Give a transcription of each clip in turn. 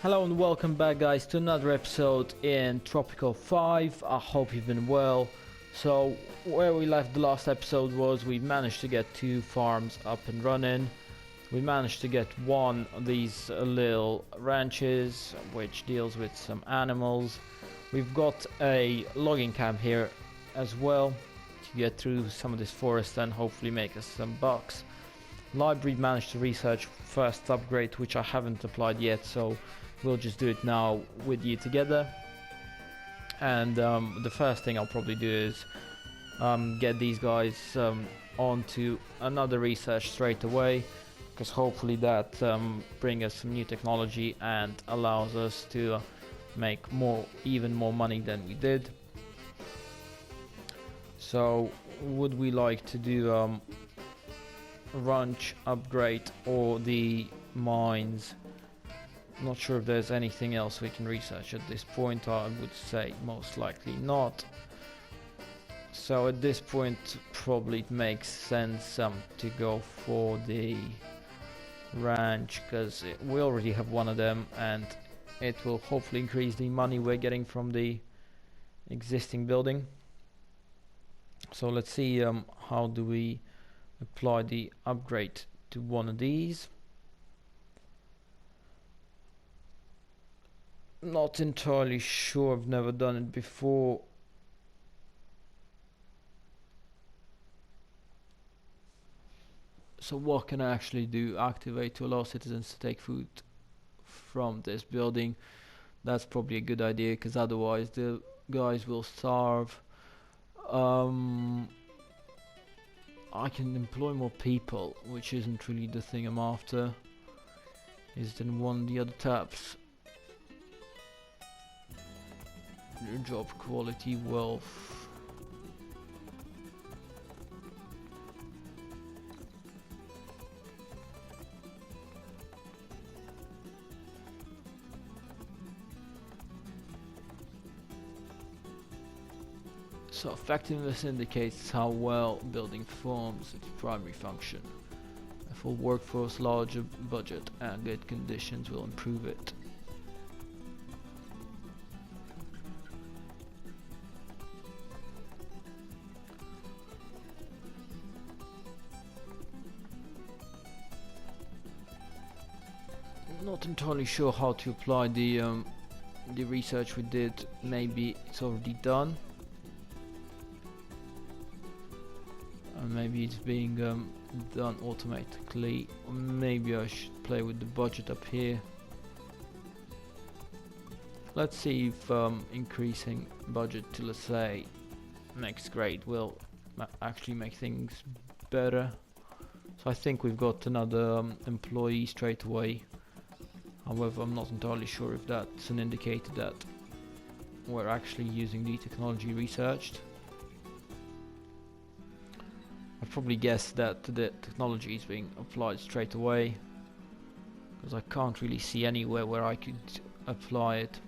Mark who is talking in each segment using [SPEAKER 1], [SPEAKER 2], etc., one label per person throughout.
[SPEAKER 1] Hello and welcome back guys to another episode in Tropico 5. I hope you've been well. So where we left the last episode was we managed to get 2 farms up and running. We managed to get one of these little ranches which deals with some animals. We've got a logging camp here as well to get through some of this forest and hopefully make us some bucks. Library managed to research first upgrade, which I haven't applied yet, so we'll just do it now with you together. And the first thing I'll probably do is get these guys onto another research straight away, because hopefully that brings us some new technology and allows us to make even more money than we did. So would we like to do ranch upgrade or the mines? Not sure if there's anything else we can research at this point. I would say most likely not. So at this point probably it makes sense to go for the ranch, because we already have one of them and it will hopefully increase the money we're getting from the existing building. So let's see how do we apply the upgrade to one of these. Not entirely sure, I've never done it before. So what can I actually do? Activate to allow citizens to take food from this building. That's probably a good idea, because otherwise the guys will starve. I can employ more people, which isn't really the thing I'm after. Is it in one of the other tabs? Job quality, wealth. So effectiveness indicates how well building performs its primary function. A full workforce, larger budget and good conditions will improve it. Not entirely sure how to apply the research we did. Maybe it's already done, and maybe it's being done automatically, or maybe I should play with the budget up here. Let's see if increasing budget to, let's say, next grade will actually make things better. So I think we've got another employee straight away. However, I'm not entirely sure if that's an indicator that we're actually using the technology researched. I probably guess that the technology is being applied straight away, because I can't really see anywhere where I could apply it.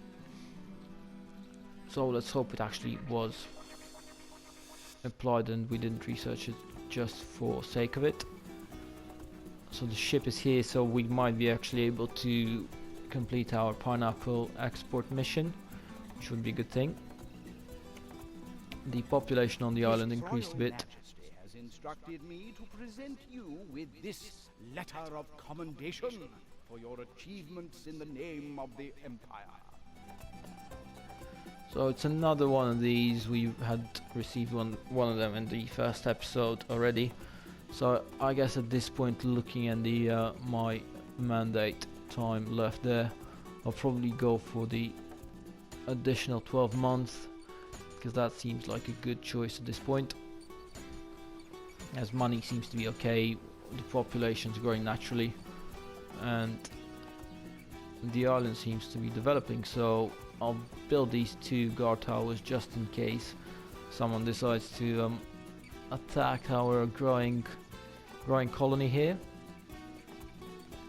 [SPEAKER 1] So let's hope it actually was applied and we didn't research it just for sake of it. So the ship is here, so we might be actually able to complete our pineapple export mission, which would be a good thing. The population on the island increased a bit.
[SPEAKER 2] Majesty has instructed me to present you with this letter of commendation for your achievements in the name of the Empire.
[SPEAKER 1] So it's another one of these. We had received one of them in the first episode already. So I guess at this point, looking at the my mandate time left there, I'll probably go for the additional 12 months, because that seems like a good choice at this point, as money seems to be okay, the population's growing naturally, and the island seems to be developing. So I'll build these 2 guard towers just in case someone decides to attack our growing colony here,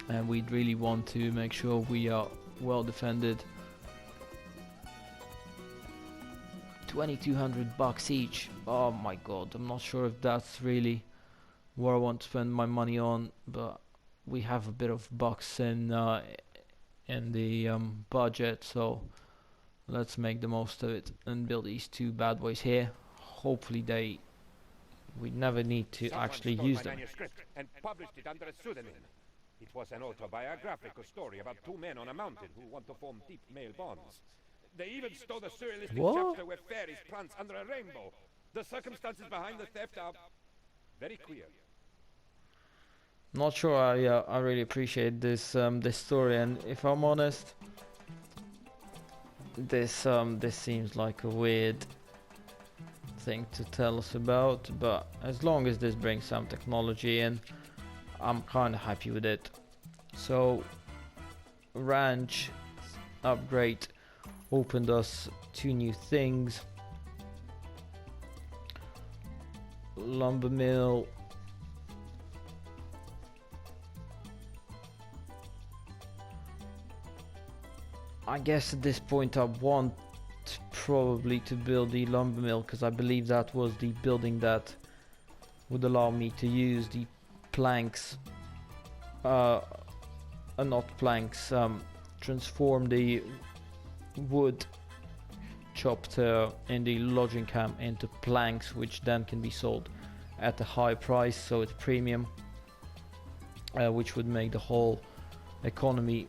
[SPEAKER 1] and we'd really want to make sure we are well defended. 2200 bucks each. Oh my god, I'm not sure if that's really where I want to spend my money on, but we have a bit of bucks in the budget, so let's make the most of it and build these two bad boys here. Hopefully we never need to actually use them.
[SPEAKER 3] Manuscript and published it under a pseudonym. It was an autobiographical story about two men on a mountain who want to form deep male bonds. They even stole the surrealistic chapter where fairies prance under a rainbow. The circumstances behind the theft are very queer.
[SPEAKER 1] Not sure I really appreciate this this story, and if I'm honest, this seems like a weird thing to tell us about, but as long as this brings some technology in, I'm kind of happy with it. So ranch upgrade opened us two new things. Lumber mill. I guess at this point I want probably to build the lumber mill, because I believe that was the building that would allow me to use the planks, not planks, transform the wood chopped in the lodging camp into planks, which then can be sold at a high price, so it's premium, which would make the whole economy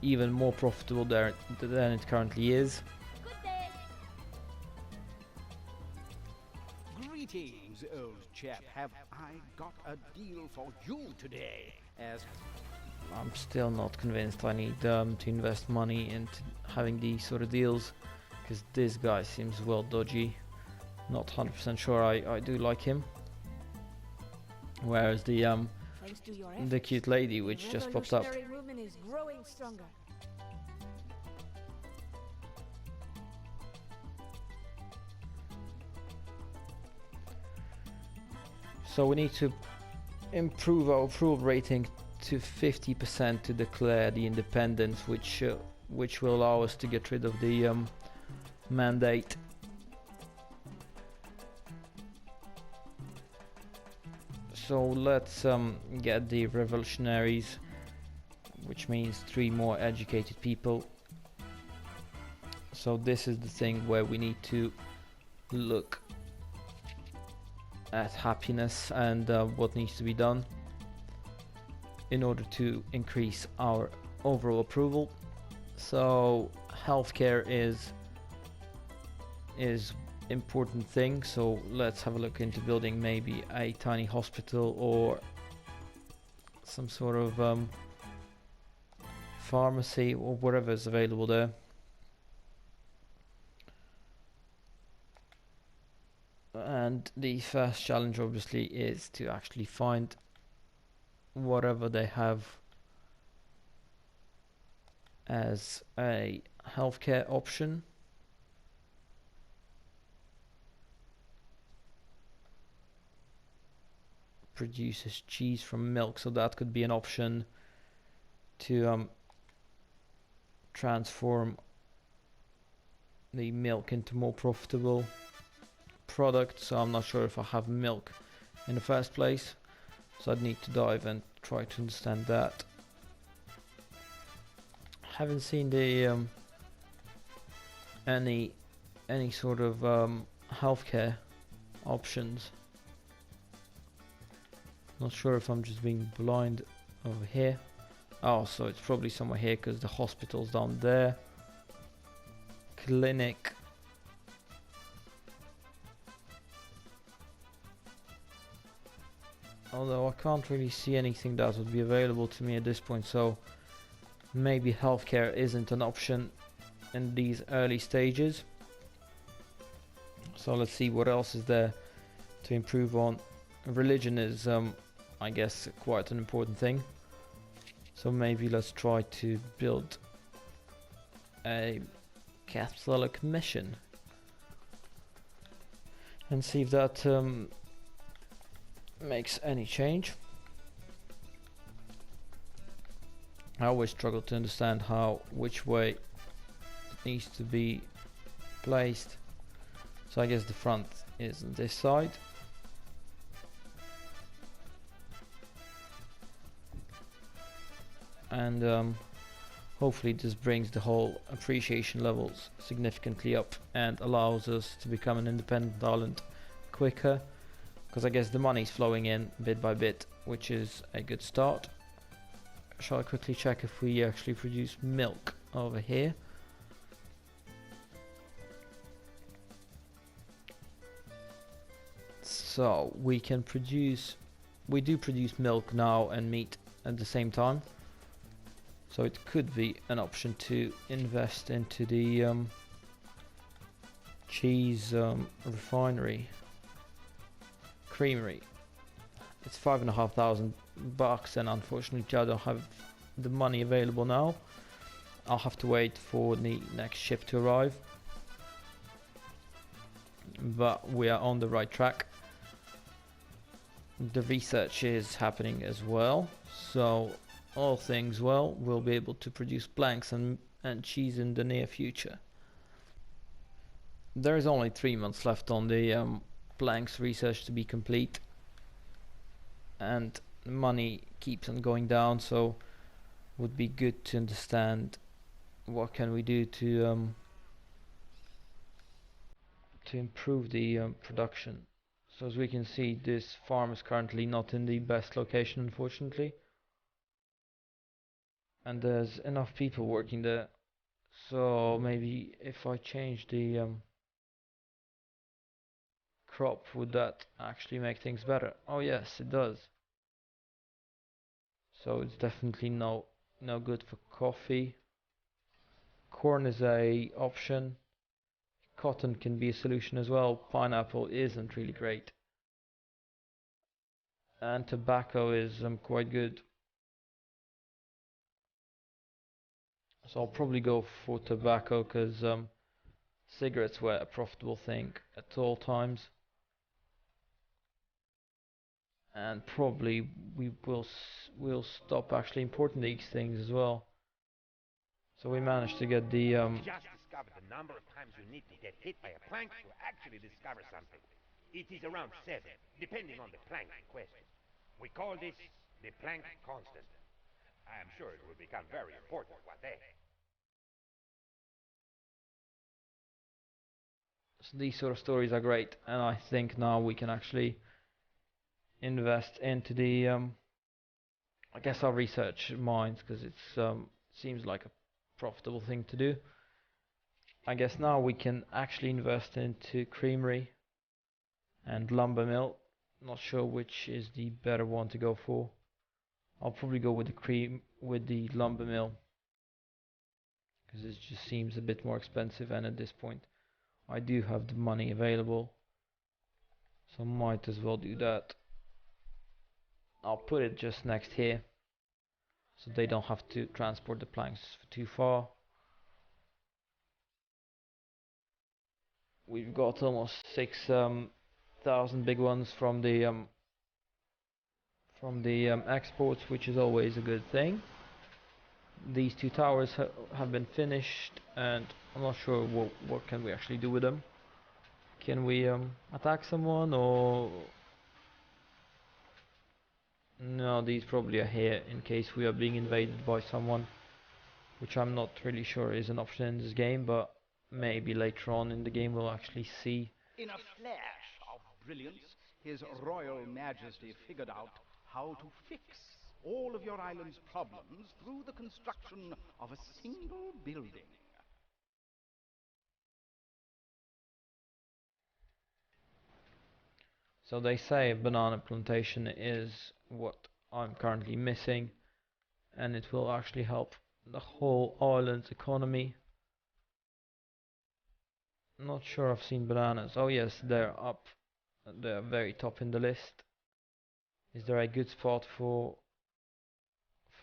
[SPEAKER 1] even more profitable there than it currently is.
[SPEAKER 2] Greetings, old chap. Have I got a deal for you today? As
[SPEAKER 1] I'm still not convinced I need to invest money into having these sort of deals, because this guy seems well dodgy. Not 100% sure I do like him. Whereas the cute lady which just popped up.
[SPEAKER 4] Movement is growing stronger.
[SPEAKER 1] So we need to improve our approval rating to 50% to declare the independence, which will allow us to get rid of the mandate. So let's get the revolutionaries, which means 3 more educated people. So this is the thing where we need to look at happiness and what needs to be done in order to increase our overall approval. So healthcare is important thing, so let's have a look into building maybe a tiny hospital or some sort of pharmacy or whatever is available there. And the first challenge obviously is to actually find whatever they have as a healthcare option. Produces cheese from milk, so that could be an option to transform the milk into more profitable product. So I'm not sure if I have milk in the first place, so I'd need to dive and try to understand that. Haven't seen the any sort of healthcare options. Not sure if I'm just being blind over here. Oh, so it's probably somewhere here because the hospital's down there. Clinic. Although I can't really see anything that would be available to me at this point, so maybe healthcare isn't an option in these early stages. So let's see what else is there to improve on. Religion is I guess quite an important thing, so maybe let's try to build a Catholic mission and see if that makes any change. I always struggle to understand which way it needs to be placed, so I guess the front is on this side. And Hopefully this brings the whole appreciation levels significantly up and allows us to become an independent island quicker, because I guess the money's flowing in bit by bit, which is a good start. Shall I quickly check if we actually produce milk over here? So we do produce milk now and meat at the same time. So it could be an option to invest into the cheese refinery, creamery. It's $5,500 and unfortunately I don't have the money available now. I'll have to wait for the next ship to arrive. But we are on the right track. The research is happening as well, so all things well, we'll be able to produce planks and cheese in the near future. There is only 3 months left on the planks research to be complete, and money keeps on going down, so would be good to understand what can we do to improve the production. So as we can see, this farm is currently not in the best location, unfortunately, and there's enough people working there. So maybe if I change the crop, would that actually make things better? Oh yes, it does. So it's definitely no good for coffee. Corn is a option. Cotton can be a solution as well. Pineapple isn't really great. And tobacco is quite good. So I'll probably go for tobacco because cigarettes were a profitable thing at all times. And probably we'll stop actually importing these things as well. So we managed to get the
[SPEAKER 3] Just discovered the number of times you need to get hit by a plank to actually discover something. It is around 7, depending on the plank in question. We call this the plank constant. I am sure it will become very important one day.
[SPEAKER 1] So these sort of stories are great, and I think now we can actually invest into the I guess our research mines, because it's seems like a profitable thing to do. I guess now we can actually invest into creamery and lumber mill. Not sure which is the better one to go for. I'll probably go with the lumber mill, because it just seems a bit more expensive, and at this point I do have the money available, so might as well do that. I'll put it just next here, so they don't have to transport the planks too far. We've got almost 6,000 big ones from the exports, which is always a good thing. These 2 towers have been finished, and I'm not sure what can we actually do with them. Can we attack someone, or no? These probably are here in case we are being invaded by someone, which I'm not really sure is an option in this game, but maybe later on in the game we'll actually see.
[SPEAKER 2] In a flash of brilliance, His Royal Majesty figured out how to fix all of your island's problems through the construction of a single building.
[SPEAKER 1] So they say a banana plantation is what I'm currently missing, and it will actually help the whole island's economy. Not sure I've seen bananas. Oh yes, they're up. They're very top in the list. Is there a good spot for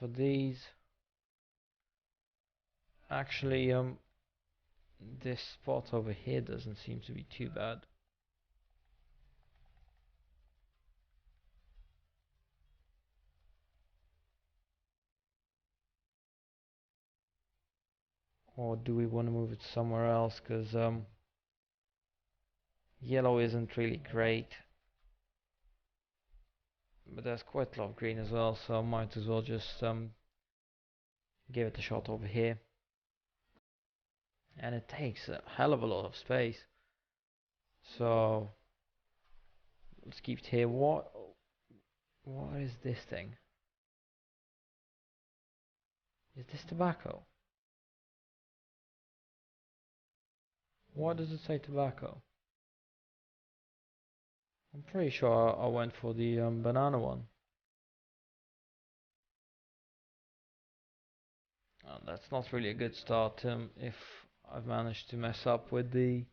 [SPEAKER 1] these? Actually, this spot over here doesn't seem to be too bad. Or do we want to move it somewhere else? Because yellow isn't really great, but there's quite a lot of green as well, so I might as well just give it a shot over here. And it takes a hell of a lot of space. So let's keep it here. What is this thing? Is this tobacco? Why does it say tobacco? I'm pretty sure I went for the banana one. That's not really a good start if I've managed to mess up with the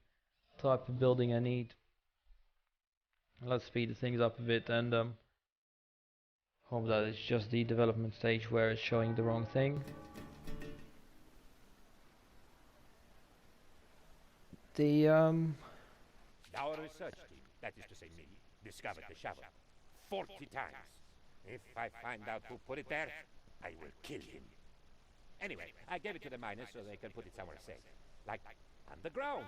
[SPEAKER 1] type of building I need. Let's speed things up a bit and hope that it's just the development stage where it's showing the wrong thing. The
[SPEAKER 3] Our research team, that is to say me, discovered the shovel 40 times. If I find out who put it there, I will kill him. Anyway, I gave it to the miners so they can put it somewhere safe. Like underground.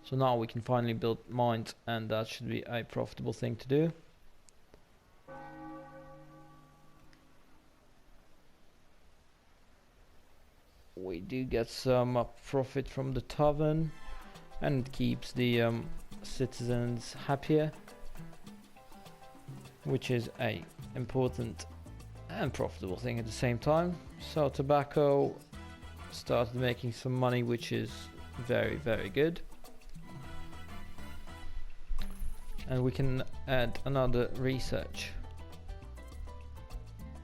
[SPEAKER 1] So now we can finally build mines, and that should be a profitable thing to do. We do get some profit from the tavern, and it keeps the citizens happier, which is a important and profitable thing at the same time. So tobacco started making some money, which is very, very good. And we can add another research.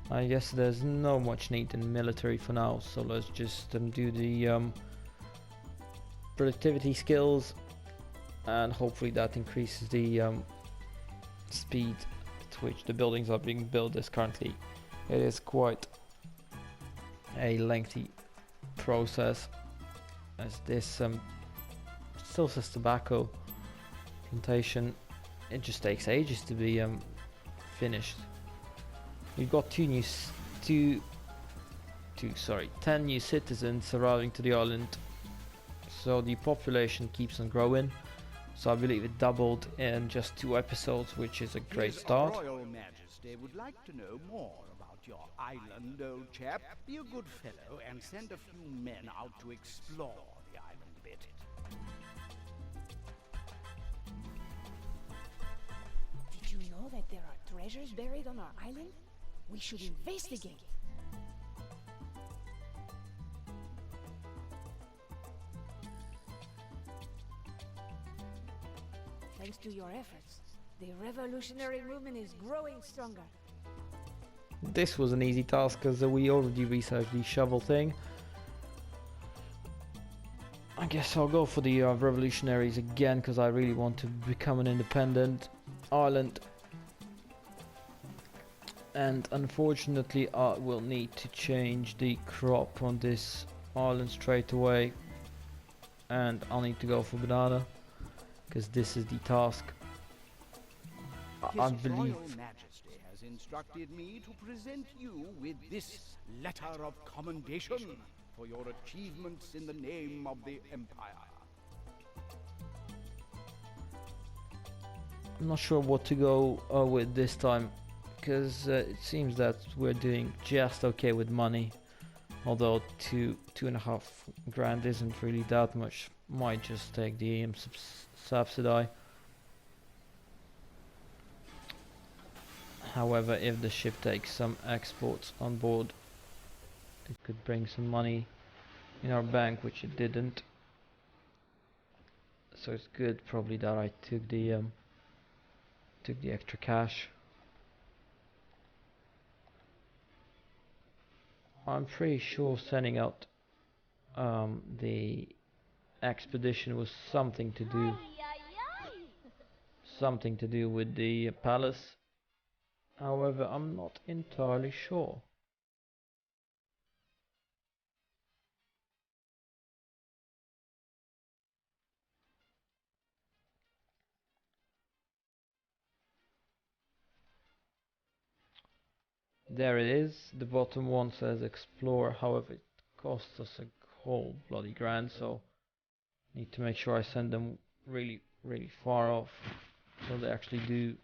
[SPEAKER 1] I guess there's no much need in military for now, so let's just do the productivity skills, and hopefully that increases the speed at which the buildings are being built. As currently it is quite a lengthy process, as this still says tobacco plantation. It just takes ages to be finished. We've got 10 new citizens arriving to the island, so the population keeps on growing. So I believe it doubled in just 2 episodes, which is a great start.
[SPEAKER 2] His Royal Majesty would like to know more about your island, old chap. Be a good fellow and send a few men out to explore the island a bit.
[SPEAKER 4] Did you know that there are treasures buried on our island? We should investigate. Thanks to your efforts, the revolutionary movement is growing stronger.
[SPEAKER 1] This was an easy task because we already researched the shovel thing. I guess I'll go for the revolutionaries again because I really want to become an independent island. And unfortunately I will need to change the crop on this island straight away, and I'll need to go for banana because this is the task. I
[SPEAKER 2] His
[SPEAKER 1] believe
[SPEAKER 2] Royal Majesty has instructed me to present you with this letter of commendation for your achievements in the name of the Empire.
[SPEAKER 1] I'm not sure what to go with this time, because it seems that we're doing just okay with money, although 2.5 grand isn't really that much. Might just take the subsidy. However, if the ship takes some exports on board, it could bring some money in our bank, which it didn't. So it's good probably that I took the extra cash. I'm pretty sure sending out the expedition was something to do with the palace. However, I'm not entirely sure. There it is. The bottom one says explore. However, it costs us a whole bloody grand, so need to make sure I send them really far off, so they actually do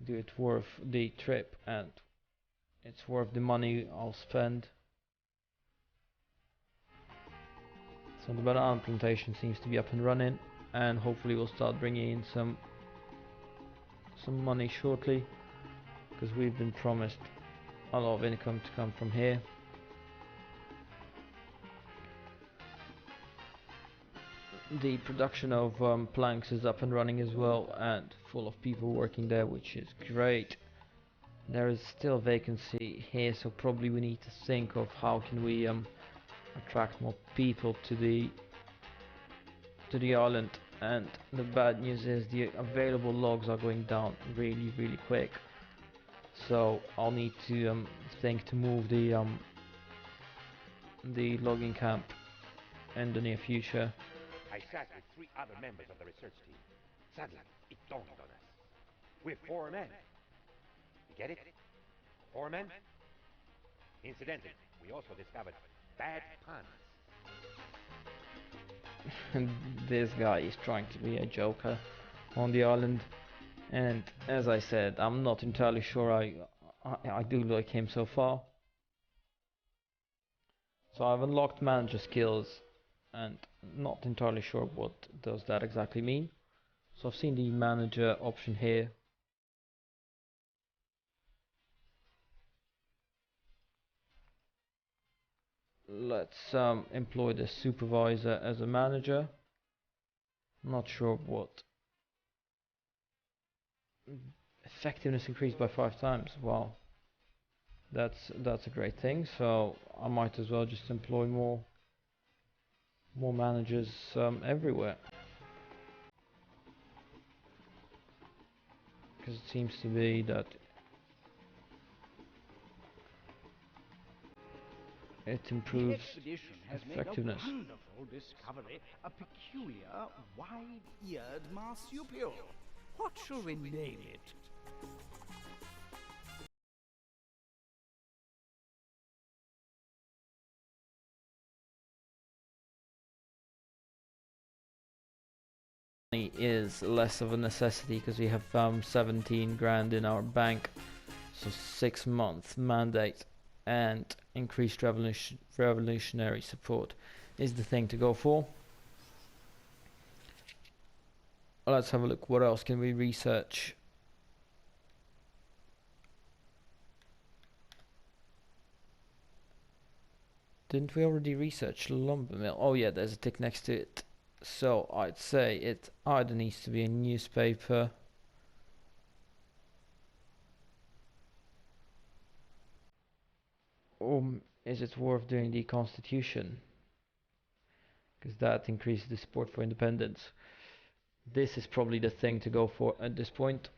[SPEAKER 1] it worth the trip and it's worth the money I'll spend. So the banana plantation seems to be up and running, and hopefully we'll start bringing in some money shortly, because we've been promised a lot of income to come from here. The production of planks is up and running as well, and full of people working there, which is great. There is still vacancy here, so probably we need to think of how can we attract more people to the island. And the bad news is the available logs are going down really quick, so I'll need to think to move the logging camp in the near future.
[SPEAKER 3] I sat with 3 other members of the research team. Suddenly, it dawned on us. We're 4 men. You get it? 4 men? Incidentally, we also discovered bad puns.
[SPEAKER 1] And this guy is trying to be a joker on the island, and as I said, I'm not entirely sure I do like him so far. So I've unlocked manager skills, and not entirely sure what does that exactly mean. So I've seen the manager option here. Let's employ the supervisor as a manager. Not sure what. Effectiveness increased by 5 times. Wow, that's a great thing. So I might as well just employ more managers everywhere, because it seems to be that it improves
[SPEAKER 2] The expedition has
[SPEAKER 1] effectiveness.
[SPEAKER 2] made a wonderful discovery, a peculiar, wide-eared marsupial. What shall we name it?
[SPEAKER 1] Is less of a necessity because we have 17 grand in our bank, so 6-month mandate and increased revolutionary support is the thing to go for. Let's have a look. What else can we research? Didn't we already research lumber mill? Oh yeah, there's a tick next to it. So I'd say it either needs to be a newspaper or is it worth doing the Constitution? Because that increases the support for independence. This is probably the thing to go for at this point,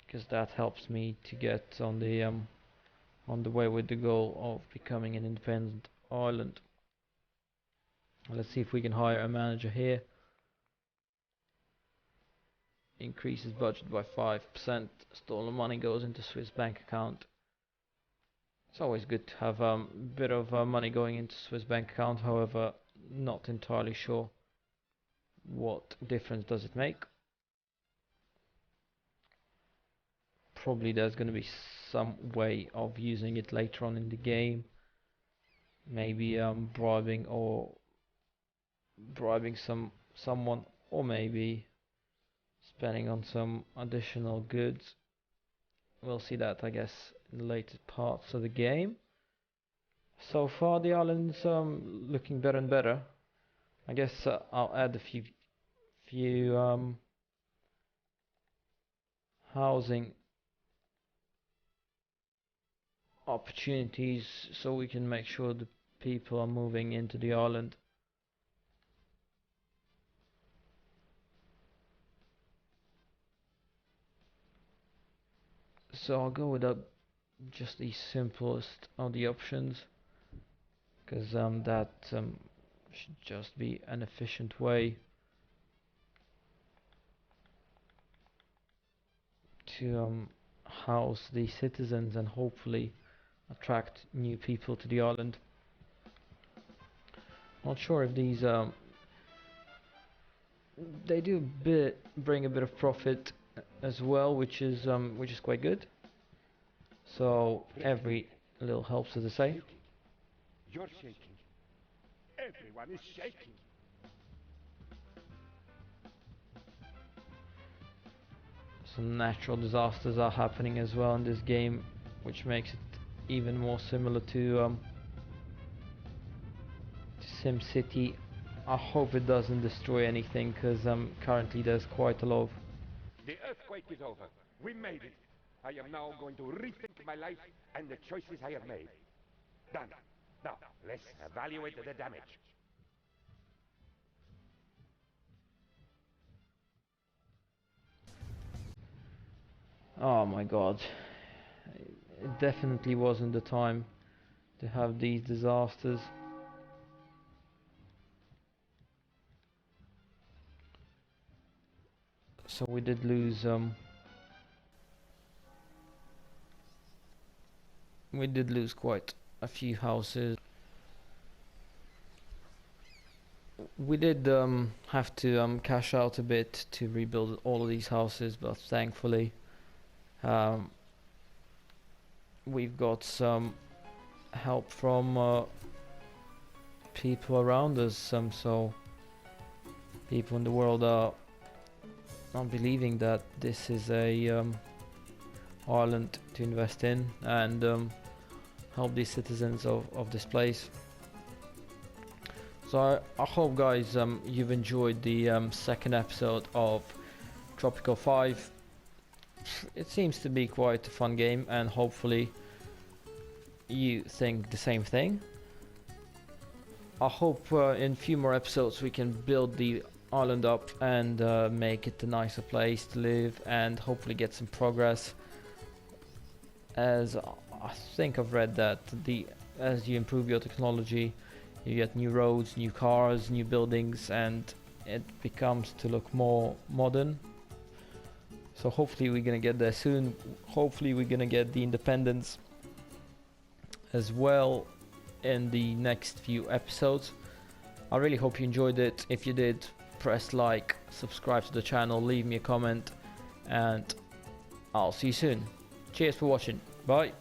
[SPEAKER 1] because that helps me to get on the way with the goal of becoming an independent island. Let's see if we can hire a manager here. Increases budget by 5%. Stolen money goes into Swiss bank account. It's always good to have a bit of money going into Swiss bank account. However, not entirely sure what difference does it make. Probably there's going to be some way of using it later on in the game. Maybe bribing someone, or maybe spending on some additional goods. We'll see that, I guess, in the later parts of the game. So far the island's looking better and better. I guess I'll add a few housing opportunities so we can make sure the people are moving into the island. So I'll go with just the simplest of the options, because that should just be an efficient way to house the citizens and hopefully attract new people to the island. Not sure if these they do bring a bit of profit as well, which is quite good. So every A little help, so to say.
[SPEAKER 3] Shaking. You're shaking. Everyone is shaking.
[SPEAKER 1] Some natural disasters are happening as well in this game, which makes it even more similar to SimCity. I hope it doesn't destroy anything, because currently there's quite a lot of...
[SPEAKER 3] The earthquake is over. We made it. I am now going to rethink my life and the choices I have made. Done. Now, let's evaluate the damage.
[SPEAKER 1] Oh my god. It definitely wasn't the time to have these disasters. So we did lose quite a few houses. We did have to cash out a bit to rebuild all of these houses, but thankfully we've got some help from people around us. So people in the world are believing that this is a island to invest in and help these citizens of this place. So I hope, guys, you've enjoyed the second episode of Tropico 5. It seems to be quite a fun game, and hopefully you think the same thing. I hope in a few more episodes we can build the island up and make it a nicer place to live, and hopefully get some progress, as I think I've read that as you improve your technology, you get new roads, new cars, new buildings, and it becomes to look more modern. So hopefully we're gonna get there soon. Hopefully we're gonna get the independence as well in the next few episodes. I really hope you enjoyed it. If you did, press like, subscribe to the channel, leave me a comment, and I'll see you soon. Cheers for watching. Bye.